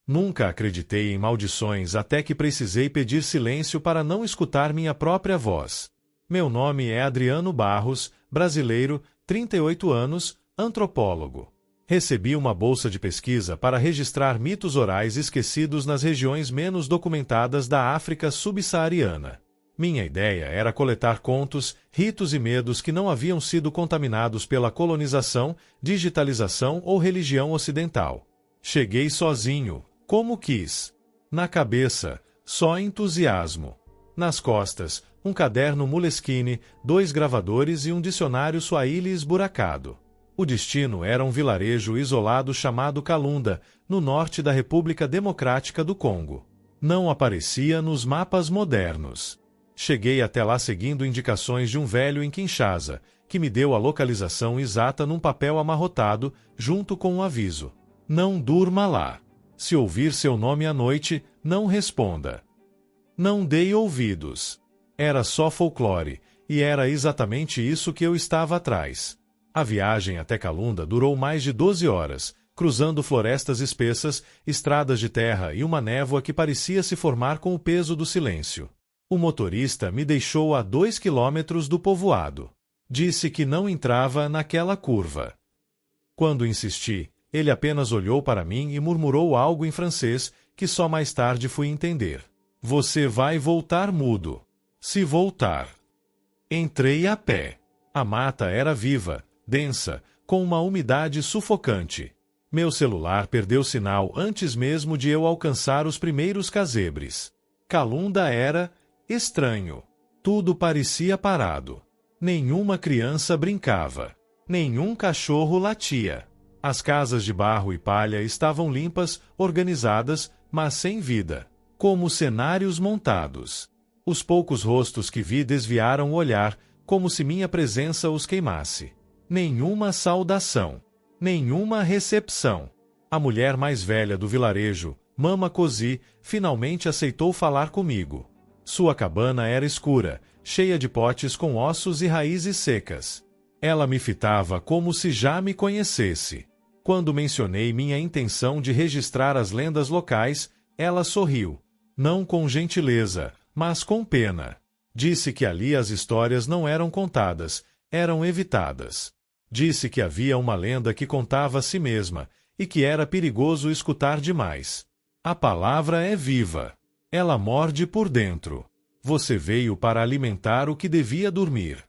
Nunca acreditei em maldições até que precisei pedir silêncio para não escutar minha própria voz. Meu nome é Adriano Barros, brasileiro, 38 anos, antropólogo. Recebi uma bolsa de pesquisa para registrar mitos orais esquecidos nas regiões menos documentadas da África subsaariana. Minha ideia era coletar contos, ritos e medos que não haviam sido contaminados pela colonização, digitalização ou religião ocidental. Cheguei sozinho, como quis. Na cabeça, só entusiasmo. Nas costas, um caderno Moleskine, 2 gravadores e um dicionário Swahili esburacado. O destino era um vilarejo isolado chamado Kalunda, no norte da República Democrática do Congo. Não aparecia nos mapas modernos. Cheguei até lá seguindo indicações de um velho em Kinshasa, que me deu a localização exata num papel amarrotado, junto com um aviso. Não durma lá. Se ouvir seu nome à noite, não responda. Não dei ouvidos. Era só folclore, e era exatamente isso que eu estava atrás. A viagem até Kalunda durou mais de 12 horas, cruzando florestas espessas, estradas de terra e uma névoa que parecia se formar com o peso do silêncio. O motorista me deixou a 2 quilômetros do povoado. Disse que não entrava naquela curva. Quando insisti, ele apenas olhou para mim e murmurou algo em francês que só mais tarde fui entender. Você vai voltar mudo. Se voltar. Entrei a pé. A mata era viva, densa, com uma umidade sufocante. Meu celular perdeu sinal antes mesmo de eu alcançar os primeiros casebres. Kalunda era estranho. Tudo parecia parado. Nenhuma criança brincava. Nenhum cachorro latia. As casas de barro e palha estavam limpas, organizadas, mas sem vida. Como cenários montados. Os poucos rostos que vi desviaram o olhar, como se minha presença os queimasse. Nenhuma saudação. Nenhuma recepção. A mulher mais velha do vilarejo, Mama Cosi, finalmente aceitou falar comigo. Sua cabana era escura, cheia de potes com ossos e raízes secas. Ela me fitava como se já me conhecesse. Quando mencionei minha intenção de registrar as lendas locais, ela sorriu. Não com gentileza, mas com pena. Disse que ali as histórias não eram contadas, eram evitadas. Disse que havia uma lenda que contava a si mesma, e que era perigoso escutar demais. A palavra é viva. Ela morde por dentro. Você veio para alimentar o que devia dormir.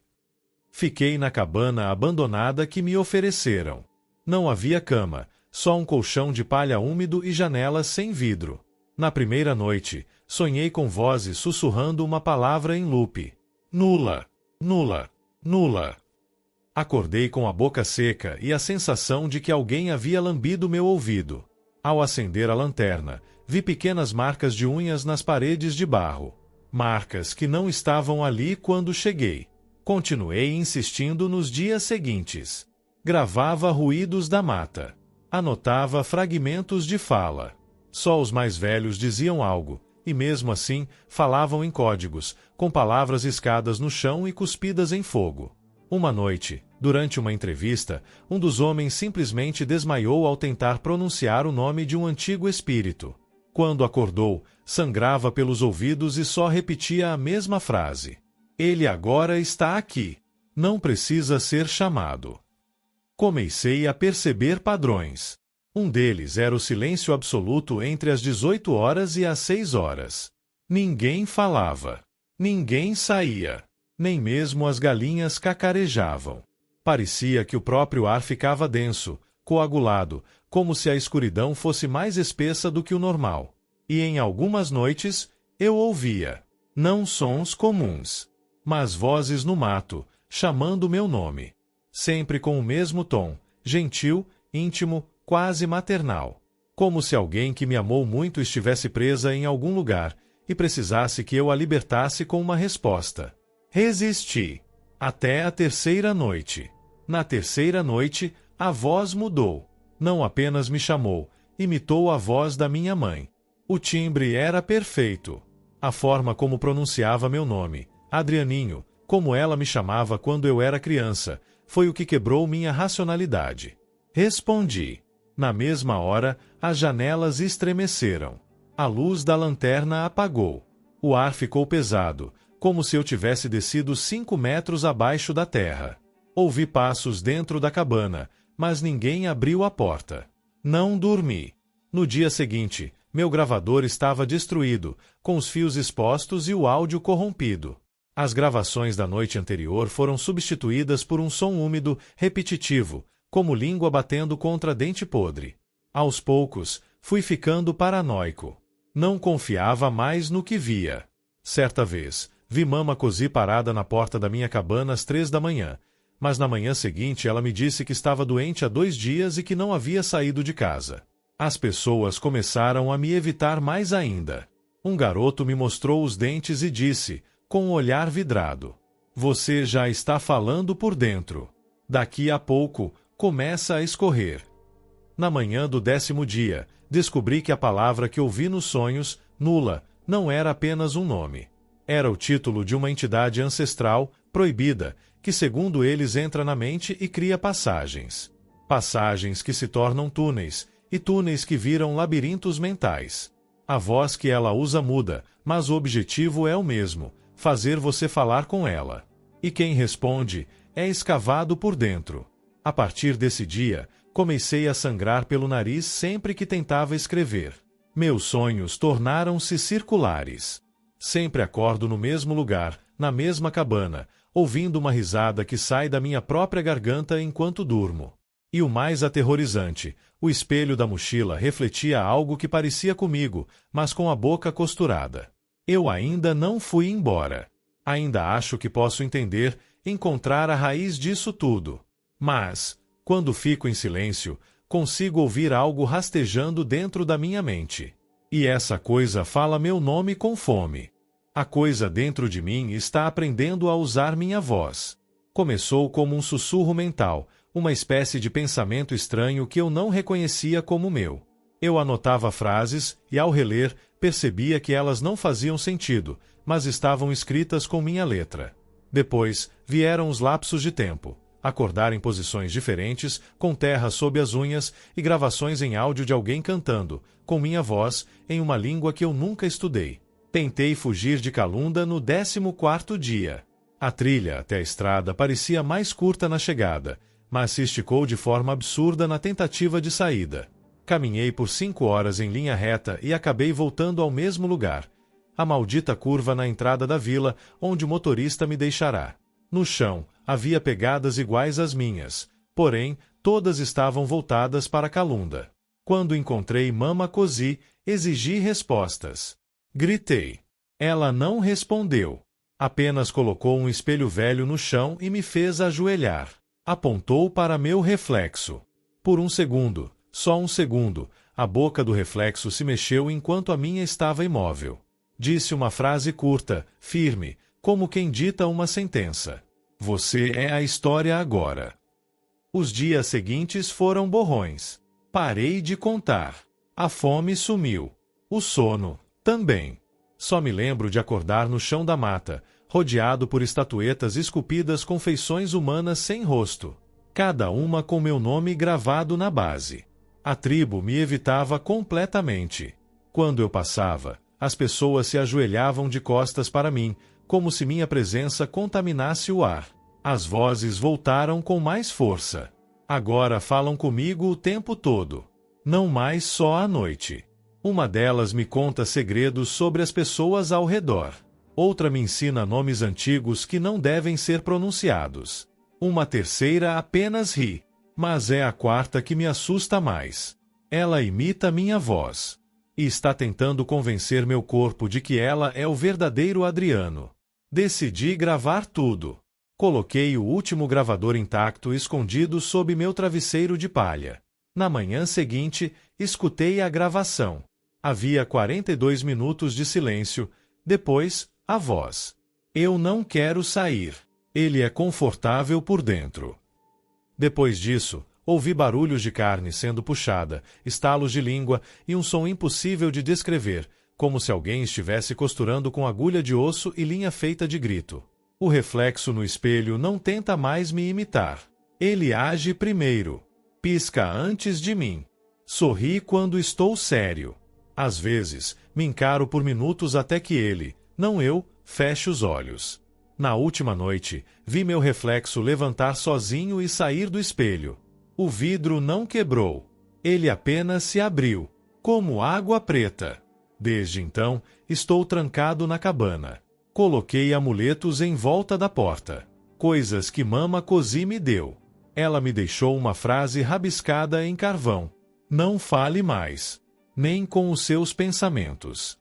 Fiquei na cabana abandonada que me ofereceram. Não havia cama, só um colchão de palha úmido e janelas sem vidro. Na primeira noite, sonhei com vozes sussurrando uma palavra em loop. Nula, nula, nula. Acordei com a boca seca e a sensação de que alguém havia lambido meu ouvido. Ao acender a lanterna, vi pequenas marcas de unhas nas paredes de barro. Marcas que não estavam ali quando cheguei. Continuei insistindo nos dias seguintes. Gravava ruídos da mata. Anotava fragmentos de fala. Só os mais velhos diziam algo, e mesmo assim falavam em códigos, com palavras riscadas no chão e cuspidas em fogo. Uma noite, durante uma entrevista, um dos homens simplesmente desmaiou ao tentar pronunciar o nome de um antigo espírito. Quando acordou, sangrava pelos ouvidos e só repetia a mesma frase. Ele agora está aqui. Não precisa ser chamado. Comecei a perceber padrões. Um deles era o silêncio absoluto entre as 18 horas e as 6 horas. Ninguém falava. Ninguém saía. Nem mesmo as galinhas cacarejavam. Parecia que o próprio ar ficava denso, coagulado, como se a escuridão fosse mais espessa do que o normal. E em algumas noites, eu ouvia, não sons comuns, mas vozes no mato, chamando meu nome. Sempre com o mesmo tom, gentil, íntimo, quase maternal. Como se alguém que me amou muito estivesse presa em algum lugar e precisasse que eu a libertasse com uma resposta. Resisti. Até a terceira noite. Na terceira noite, a voz mudou. Não apenas me chamou, imitou a voz da minha mãe. O timbre era perfeito. A forma como pronunciava meu nome, Adrianinho, como ela me chamava quando eu era criança, foi o que quebrou minha racionalidade. Respondi. Na mesma hora, as janelas estremeceram. A luz da lanterna apagou. O ar ficou pesado, como se eu tivesse descido 5 metros abaixo da terra. Ouvi passos dentro da cabana, mas ninguém abriu a porta. Não dormi. No dia seguinte, meu gravador estava destruído, com os fios expostos e o áudio corrompido. As gravações da noite anterior foram substituídas por um som úmido, repetitivo, como língua batendo contra dente podre. Aos poucos, fui ficando paranoico. Não confiava mais no que via. Certa vez, vi Mama Cosi parada na porta da minha cabana às 3 da manhã, mas na manhã seguinte ela me disse que estava doente há 2 dias e que não havia saído de casa. As pessoas começaram a me evitar mais ainda. Um garoto me mostrou os dentes e disse, com um olhar vidrado: "Você já está falando por dentro. Daqui a pouco, começa a escorrer." Na manhã do 10º dia, descobri que a palavra que ouvi nos sonhos, nula, não era apenas um nome. Era o título de uma entidade ancestral, proibida, que segundo eles entra na mente e cria passagens. Passagens que se tornam túneis, e túneis que viram labirintos mentais. A voz que ela usa muda, mas o objetivo é o mesmo, fazer você falar com ela. E quem responde é escavado por dentro. A partir desse dia, comecei a sangrar pelo nariz sempre que tentava escrever. Meus sonhos tornaram-se circulares. Sempre acordo no mesmo lugar, na mesma cabana, ouvindo uma risada que sai da minha própria garganta enquanto durmo. E o mais aterrorizante, o espelho da mochila refletia algo que parecia comigo, mas com a boca costurada. Eu ainda não fui embora. Ainda acho que posso entender, encontrar a raiz disso tudo. Mas, quando fico em silêncio, consigo ouvir algo rastejando dentro da minha mente. E essa coisa fala meu nome com fome. A coisa dentro de mim está aprendendo a usar minha voz. Começou como um sussurro mental, uma espécie de pensamento estranho que eu não reconhecia como meu. Eu anotava frases e, ao reler, percebia que elas não faziam sentido, mas estavam escritas com minha letra. Depois, vieram os lapsos de tempo. Acordar em posições diferentes, com terra sob as unhas e gravações em áudio de alguém cantando, com minha voz, em uma língua que eu nunca estudei. Tentei fugir de Kalunda no 14º dia. A trilha até a estrada parecia mais curta na chegada, mas se esticou de forma absurda na tentativa de saída. Caminhei por 5 horas em linha reta e acabei voltando ao mesmo lugar. A maldita curva na entrada da vila, onde o motorista me deixará. No chão, havia pegadas iguais às minhas, porém, todas estavam voltadas para Kalunda. Quando encontrei Mama Cosi, exigi respostas. Gritei. Ela não respondeu. Apenas colocou um espelho velho no chão e me fez ajoelhar. Apontou para meu reflexo. Por um segundo, só um segundo, a boca do reflexo se mexeu enquanto a minha estava imóvel. Disse uma frase curta, firme, como quem dita uma sentença. Você é a história agora. Os dias seguintes foram borrões. Parei de contar. A fome sumiu. O sono, também. Só me lembro de acordar no chão da mata, rodeado por estatuetas esculpidas com feições humanas sem rosto, cada uma com meu nome gravado na base. A tribo me evitava completamente. Quando eu passava, as pessoas se ajoelhavam de costas para mim, como se minha presença contaminasse o ar. As vozes voltaram com mais força. Agora falam comigo o tempo todo. Não mais só à noite. Uma delas me conta segredos sobre as pessoas ao redor. Outra me ensina nomes antigos que não devem ser pronunciados. Uma terceira apenas ri. Mas é a quarta que me assusta mais. Ela imita minha voz. E está tentando convencer meu corpo de que ela é o verdadeiro Adriano. Decidi gravar tudo. Coloquei o último gravador intacto escondido sob meu travesseiro de palha. Na manhã seguinte, escutei a gravação. Havia 42 minutos de silêncio. Depois, a voz. Eu não quero sair. Ele é confortável por dentro. Depois disso, ouvi barulhos de carne sendo puxada, estalos de língua e um som impossível de descrever, como se alguém estivesse costurando com agulha de osso e linha feita de grito. O reflexo no espelho não tenta mais me imitar. Ele age primeiro. Pisca antes de mim. Sorri quando estou sério. Às vezes, me encaro por minutos até que ele, não eu, feche os olhos. Na última noite, vi meu reflexo levantar sozinho e sair do espelho. O vidro não quebrou. Ele apenas se abriu, como água preta. Desde então, estou trancado na cabana. Coloquei amuletos em volta da porta. Coisas que Mama Cosi me deu. Ela me deixou uma frase rabiscada em carvão. Não fale mais, nem com os seus pensamentos.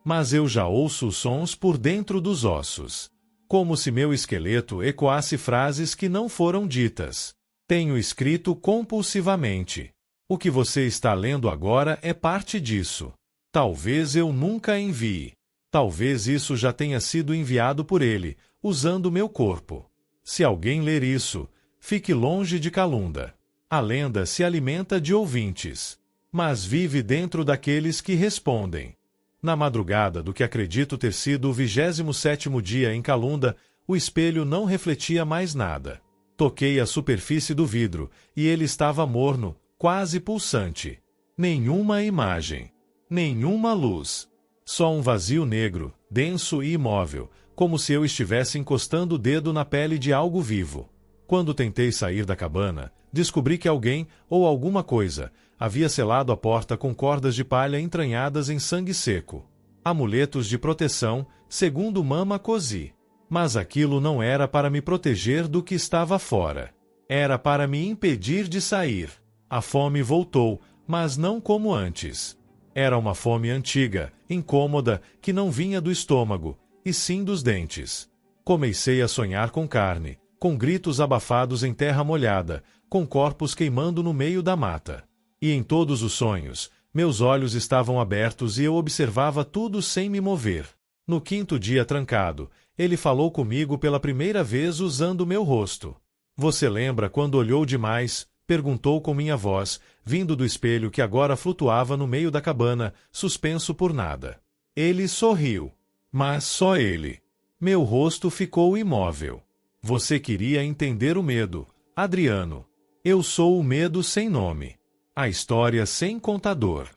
Mas eu já ouço os sons por dentro dos ossos. Como se meu esqueleto ecoasse frases que não foram ditas. Tenho escrito compulsivamente. O que você está lendo agora é parte disso. Talvez eu nunca envie. Talvez isso já tenha sido enviado por ele, usando meu corpo. Se alguém ler isso, fique longe de Kalunda. A lenda se alimenta de ouvintes, mas vive dentro daqueles que respondem. Na madrugada do que acredito ter sido o 27º dia em Kalunda, o espelho não refletia mais nada. Toquei a superfície do vidro, e ele estava morno, quase pulsante. Nenhuma imagem. Nenhuma luz. Só um vazio negro, denso e imóvel, como se eu estivesse encostando o dedo na pele de algo vivo. Quando tentei sair da cabana, descobri que alguém, ou alguma coisa, havia selado a porta com cordas de palha entranhadas em sangue seco. Amuletos de proteção, segundo Mama Cosi. Mas aquilo não era para me proteger do que estava fora. Era para me impedir de sair. A fome voltou, mas não como antes. Era uma fome antiga, incômoda, que não vinha do estômago, e sim dos dentes. Comecei a sonhar com carne, com gritos abafados em terra molhada, com corpos queimando no meio da mata. E em todos os sonhos, meus olhos estavam abertos e eu observava tudo sem me mover. No 5º dia trancado, ele falou comigo pela primeira vez usando meu rosto. Você lembra quando olhou demais? Perguntou com minha voz, vindo do espelho que agora flutuava no meio da cabana, suspenso por nada. Ele sorriu. Mas só ele. Meu rosto ficou imóvel. Você queria entender o medo, Adriano. Eu sou o medo sem nome. A história sem contador.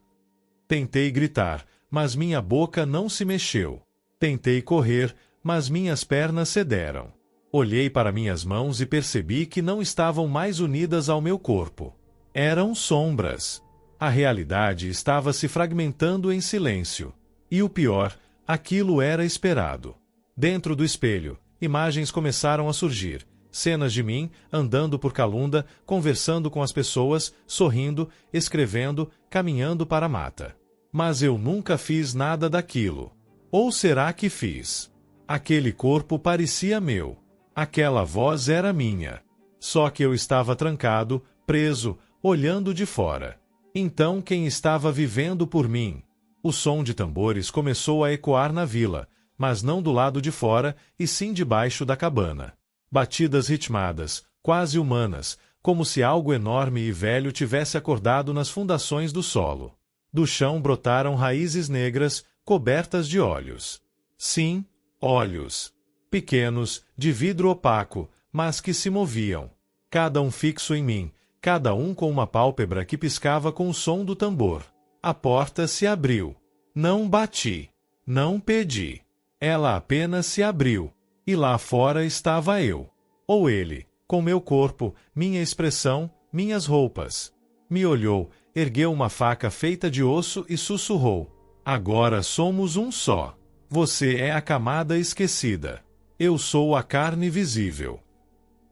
Tentei gritar, mas minha boca não se mexeu. Tentei correr, mas minhas pernas cederam. Olhei para minhas mãos e percebi que não estavam mais unidas ao meu corpo. Eram sombras. A realidade estava se fragmentando em silêncio. E o pior, aquilo era esperado. Dentro do espelho, imagens começaram a surgir. Cenas de mim, andando por Kalunda, conversando com as pessoas, sorrindo, escrevendo, caminhando para a mata. Mas eu nunca fiz nada daquilo. Ou será que fiz? Aquele corpo parecia meu. Aquela voz era minha. Só que eu estava trancado, preso, olhando de fora. Então quem estava vivendo por mim? O som de tambores começou a ecoar na vila, mas não do lado de fora, e sim debaixo da cabana. Batidas ritmadas, quase humanas, como se algo enorme e velho tivesse acordado nas fundações do solo. Do chão brotaram raízes negras, cobertas de olhos. Sim, olhos. Pequenos, de vidro opaco, mas que se moviam. Cada um fixo em mim, cada um com uma pálpebra que piscava com o som do tambor. A porta se abriu. Não bati. Não pedi. Ela apenas se abriu. E lá fora estava eu. Ou ele, com meu corpo, minha expressão, minhas roupas. Me olhou, ergueu uma faca feita de osso e sussurrou. Agora somos um só. Você é a camada esquecida. Eu sou a carne visível.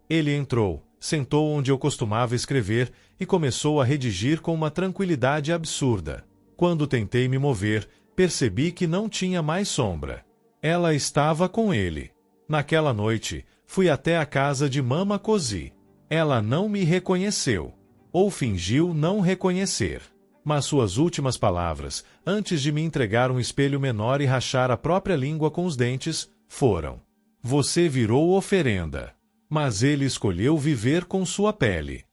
Ele entrou, sentou onde eu costumava escrever e começou a redigir com uma tranquilidade absurda. Quando tentei me mover, percebi que não tinha mais sombra. Ela estava com ele. Naquela noite, fui até a casa de Mama Cosi. Ela não me reconheceu. Ou fingiu não reconhecer. Mas suas últimas palavras, antes de me entregar um espelho menor e rachar a própria língua com os dentes, foram: você virou oferenda. Mas ele escolheu viver com sua pele.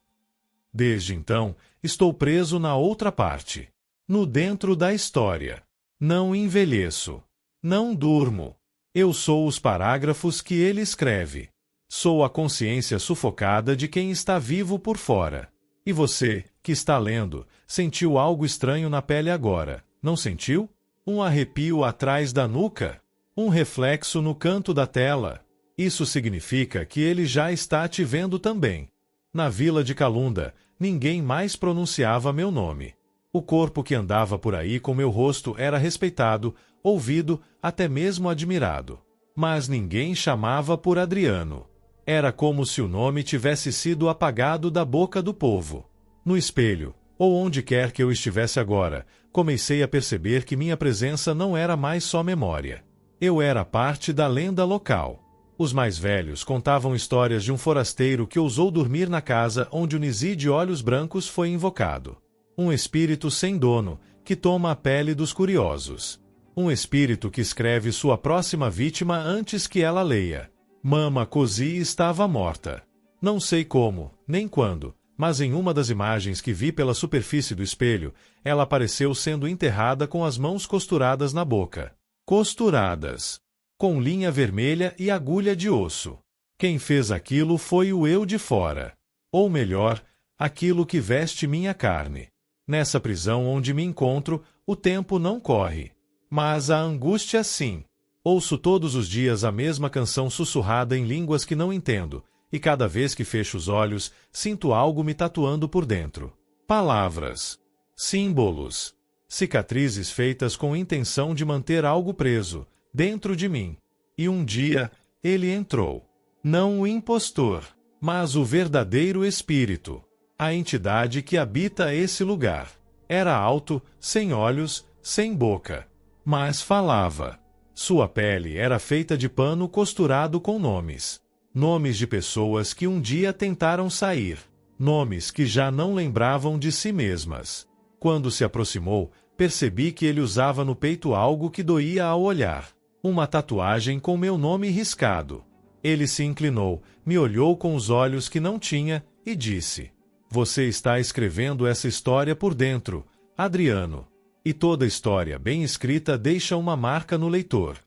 Desde então, estou preso na outra parte. No dentro da história. Não envelheço. Não durmo. Eu sou os parágrafos que ele escreve. Sou a consciência sufocada de quem está vivo por fora. E você, que está lendo, sentiu algo estranho na pele agora, não sentiu? Um arrepio atrás da nuca? Um reflexo no canto da tela? Isso significa que ele já está te vendo também. Na vila de Calunda, ninguém mais pronunciava meu nome. O corpo que andava por aí com meu rosto era respeitado, ouvido, até mesmo admirado. Mas ninguém chamava por Adriano. Era como se o nome tivesse sido apagado da boca do povo. No espelho, ou onde quer que eu estivesse agora, comecei a perceber que minha presença não era mais só memória. Eu era parte da lenda local. Os mais velhos contavam histórias de um forasteiro que ousou dormir na casa onde o Nisi de olhos brancos foi invocado. Um espírito sem dono, que toma a pele dos curiosos. Um espírito que escreve sua próxima vítima antes que ela leia. Mama Cosi estava morta. Não sei como, nem quando, mas em uma das imagens que vi pela superfície do espelho, ela apareceu sendo enterrada com as mãos costuradas na boca. Costuradas. Com linha vermelha e agulha de osso. Quem fez aquilo foi o eu de fora. Ou melhor, aquilo que veste minha carne. Nessa prisão onde me encontro, o tempo não corre. Mas a angústia sim. Ouço todos os dias a mesma canção sussurrada em línguas que não entendo, e cada vez que fecho os olhos, sinto algo me tatuando por dentro. Palavras. Símbolos. Cicatrizes feitas com intenção de manter algo preso, dentro de mim. E um dia, ele entrou. Não o impostor, mas o verdadeiro espírito. A entidade que habita esse lugar. Era alto, sem olhos, sem boca. Mas falava. Sua pele era feita de pano costurado com nomes. Nomes de pessoas que um dia tentaram sair. Nomes que já não lembravam de si mesmas. Quando se aproximou, percebi que ele usava no peito algo que doía ao olhar. Uma tatuagem com meu nome riscado. Ele se inclinou, me olhou com os olhos que não tinha e disse: "Você está escrevendo essa história por dentro, Adriano. E toda história bem escrita deixa uma marca no leitor."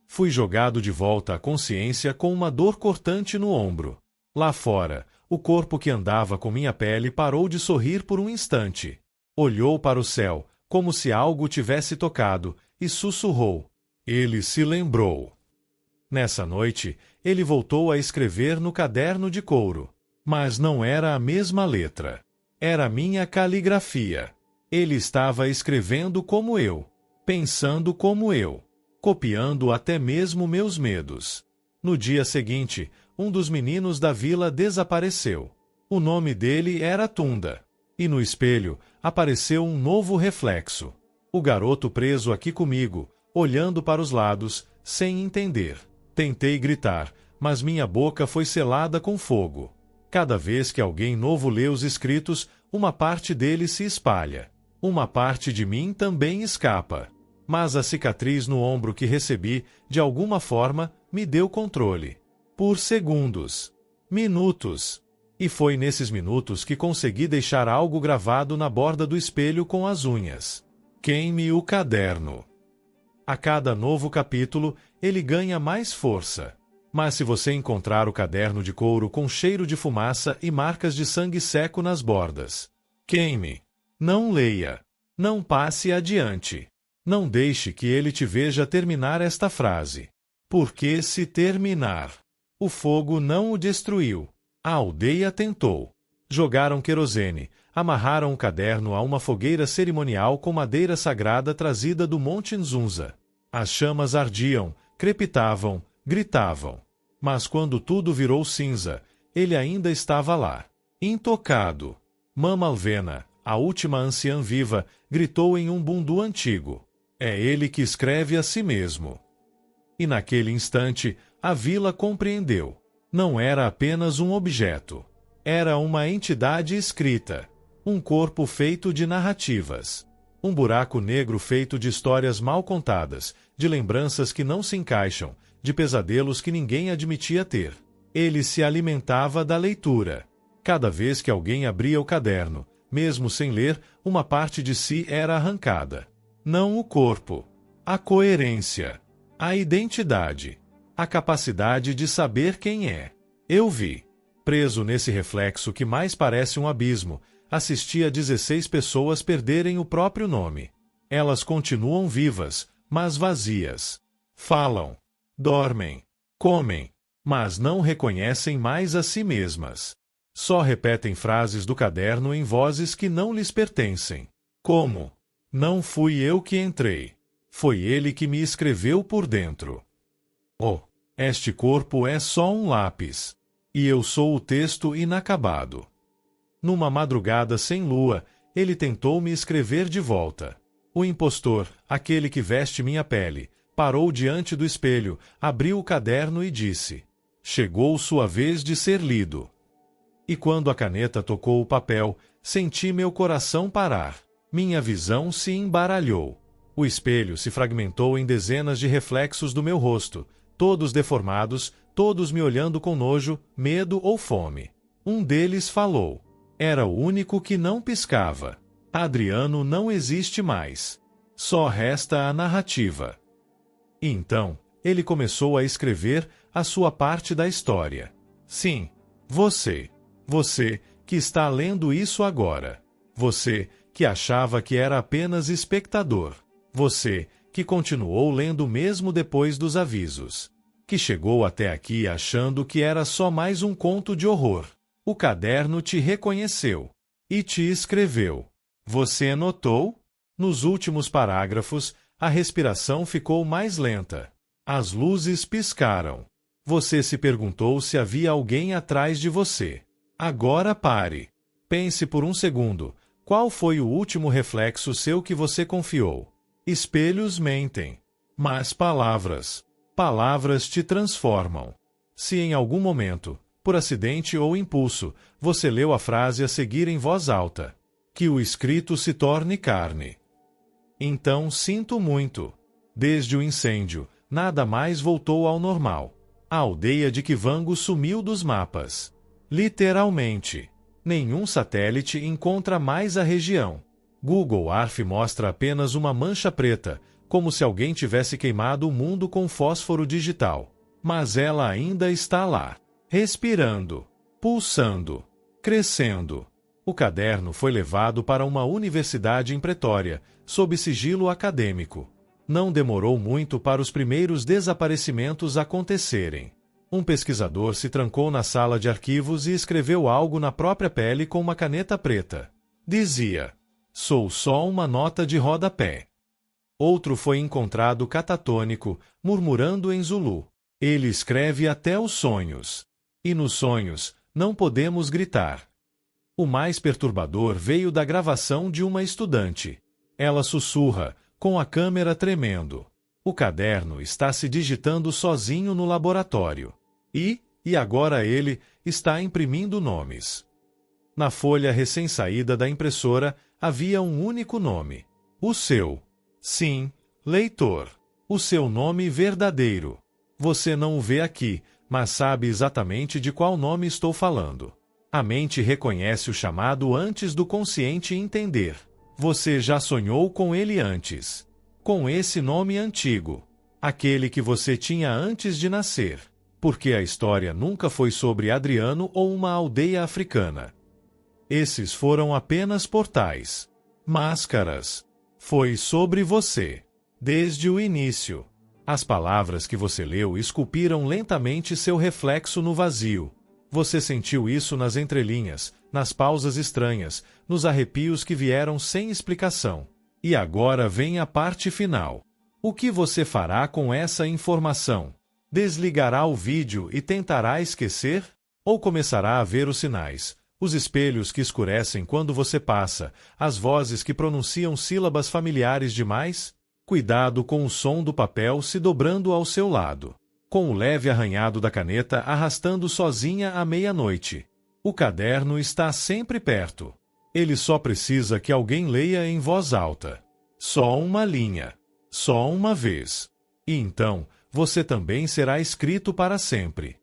Fui jogado de volta à consciência com uma dor cortante no ombro. Lá fora, o corpo que andava com minha pele parou de sorrir por um instante. Olhou para o céu, como se algo tivesse tocado, e sussurrou. Ele se lembrou. Nessa noite, ele voltou a escrever no caderno de couro. Mas não era a mesma letra. Era minha caligrafia. Ele estava escrevendo como eu, pensando como eu, copiando até mesmo meus medos. No dia seguinte, um dos meninos da vila desapareceu. O nome dele era Tunda. E no espelho, apareceu um novo reflexo. O garoto preso aqui comigo, olhando para os lados, sem entender. Tentei gritar, mas minha boca foi selada com fogo. Cada vez que alguém novo lê os escritos, uma parte dele se espalha. Uma parte de mim também escapa. Mas a cicatriz no ombro que recebi, de alguma forma, me deu controle. Por segundos. Minutos. E foi nesses minutos que consegui deixar algo gravado na borda do espelho com as unhas. Queime o caderno. A cada novo capítulo, ele ganha mais força. Mas se você encontrar o caderno de couro com cheiro de fumaça e marcas de sangue seco nas bordas, queime. Não leia. Não passe adiante. Não deixe que ele te veja terminar esta frase. Porque se terminar, o fogo não o destruiu. A aldeia tentou. Jogaram querosene, amarraram o caderno a uma fogueira cerimonial com madeira sagrada trazida do Monte Nzunza. As chamas ardiam, crepitavam, gritavam. Mas quando tudo virou cinza, ele ainda estava lá, intocado. Mama Alvena, a última anciã viva, gritou em um bundu antigo. É ele que escreve a si mesmo. E naquele instante, a vila compreendeu. Não era apenas um objeto. Era uma entidade escrita. Um corpo feito de narrativas. Um buraco negro feito de histórias mal contadas, de lembranças que não se encaixam, de pesadelos que ninguém admitia ter. Ele se alimentava da leitura. Cada vez que alguém abria o caderno, mesmo sem ler, uma parte de si era arrancada. Não o corpo. A coerência. A identidade. A capacidade de saber quem é. Eu vi. Preso nesse reflexo que mais parece um abismo, assisti a 16 pessoas perderem o próprio nome. Elas continuam vivas, mas vazias. Falam, dormem, comem, mas não reconhecem mais a si mesmas. Só repetem frases do caderno em vozes que não lhes pertencem. Como? Não fui eu que entrei. Foi ele que me escreveu por dentro. Oh, este corpo é só um lápis. E eu sou o texto inacabado. Numa madrugada sem lua, ele tentou me escrever de volta. O impostor, aquele que veste minha pele, parou diante do espelho, abriu o caderno e disse: chegou sua vez de ser lido. E quando a caneta tocou o papel, senti meu coração parar. Minha visão se embaralhou. O espelho se fragmentou em dezenas de reflexos do meu rosto, todos deformados, todos me olhando com nojo, medo ou fome. Um deles falou. Era o único que não piscava. Adriano não existe mais. Só resta a narrativa. E então, ele começou a escrever a sua parte da história. Sim, você. Você que está lendo isso agora. Você que achava que era apenas espectador. Você que continuou lendo mesmo depois dos avisos. Que chegou até aqui achando que era só mais um conto de horror. O caderno te reconheceu e te escreveu. Você notou? Nos últimos parágrafos, a respiração ficou mais lenta. As luzes piscaram. Você se perguntou se havia alguém atrás de você. Agora pare. Pense por um segundo. Qual foi o último reflexo seu que você confiou? Espelhos mentem. Mas palavras te transformam. Se em algum momento, por acidente ou impulso, você leu a frase a seguir em voz alta, que o escrito se torne carne. Então sinto muito. Desde o incêndio, nada mais voltou ao normal. A aldeia de Kivango sumiu dos mapas. Literalmente. Nenhum satélite encontra mais a região. Google Earth mostra apenas uma mancha preta, como se alguém tivesse queimado o mundo com fósforo digital. Mas ela ainda está lá, respirando, pulsando, crescendo. O caderno foi levado para uma universidade em Pretória, sob sigilo acadêmico. Não demorou muito para os primeiros desaparecimentos acontecerem. Um pesquisador se trancou na sala de arquivos e escreveu algo na própria pele com uma caneta preta. Dizia: sou só uma nota de rodapé. Outro foi encontrado catatônico, murmurando em Zulu. Ele escreve até os sonhos. E nos sonhos, não podemos gritar. O mais perturbador veio da gravação de uma estudante. Ela sussurra, com a câmera tremendo. O caderno está se digitando sozinho no laboratório. E agora ele está imprimindo nomes. Na folha recém-saída da impressora havia um único nome. O seu. Sim, leitor. O seu nome verdadeiro. Você não o vê aqui, mas sabe exatamente de qual nome estou falando. A mente reconhece o chamado antes do consciente entender. Você já sonhou com ele antes. Com esse nome antigo. Aquele que você tinha antes de nascer. Porque a história nunca foi sobre Adriano ou uma aldeia africana. Esses foram apenas portais. Máscaras. Foi sobre você. Desde o início. As palavras que você leu esculpiram lentamente seu reflexo no vazio. Você sentiu isso nas entrelinhas, nas pausas estranhas, nos arrepios que vieram sem explicação. E agora vem a parte final. O que você fará com essa informação? Desligará o vídeo e tentará esquecer? Ou começará a ver os sinais, os espelhos que escurecem quando você passa, as vozes que pronunciam sílabas familiares demais? Cuidado com o som do papel se dobrando ao seu lado, com o leve arranhado da caneta arrastando sozinha à meia-noite. O caderno está sempre perto. Ele só precisa que alguém leia em voz alta. Só uma linha. Só uma vez. E então, você também será escrito para sempre.